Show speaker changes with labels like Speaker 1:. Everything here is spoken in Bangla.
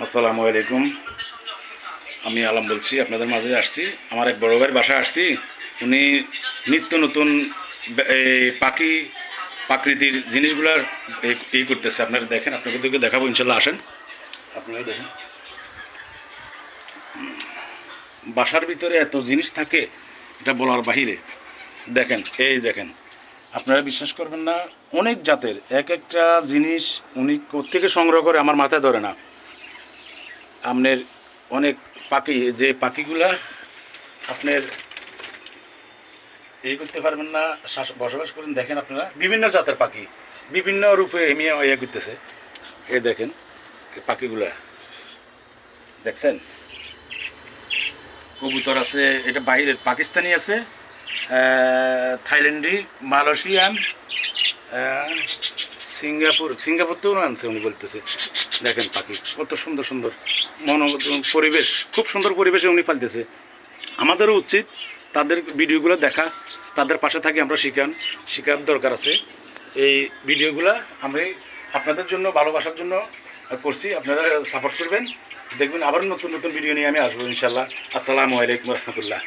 Speaker 1: আসসালামু আলাইকুম। আমি আলম বলছি, আপনাদের মাঝে আসছি। আমার এক বড় ভাইয়ের বাসায় আসছি। উনি নিত্য নতুন এই পাখি প্রাকৃতির জিনিসগুলা এই করতেছে। আপনারা দেখেন, আপনাদেরকে দেখাবো ইনশাল্লাহ। আসেন, আপনারা দেখেন। বাসার ভিতরে এত জিনিস থাকে, এটা বলার বাহিরে। দেখেন, এই দেখেন, আপনারা বিশ্বাস করবেন না, অনেক জাতের এক একটা জিনিস উনি কোত্থেকে সংগ্রহ করে আমার মাথায় ধরে না। আপনার অনেক পাখি, যে পাখিগুলা আপনার এই করতে পারবেন না, বসবাস করেন। দেখেন আপনারা, বিভিন্ন জাতের পাখি বিভিন্ন রূপে এমনি ইয়ে করতেছে। এই দেখেন এই পাখিগুলা, দেখছেন? কবুতর আছে, এটা বাইরের পাকিস্তানি আছে, থাইল্যান্ডি, মালয়েশিয়ান, সিঙ্গাপুর তো আনছে উনি বলতেছে। দেখেন পাখি কত সুন্দর সুন্দর, মন পরিবেশ, খুব সুন্দর পরিবেশে উনি পালতেছে। আমাদেরও উচিত তাদের ভিডিওগুলো দেখা, তাদের পাশে থাকি আমরা শেখার দরকার আছে। এই ভিডিওগুলো আমি আপনাদের জন্য, ভালোবাসার জন্য করছি। আপনারা সাপোর্ট করবেন, দেখবেন আবার নতুন নতুন ভিডিও নিয়ে আমি আসবো ইনশাল্লাহ। আসসালামু আলাইকুম রহমতুল্লাহ।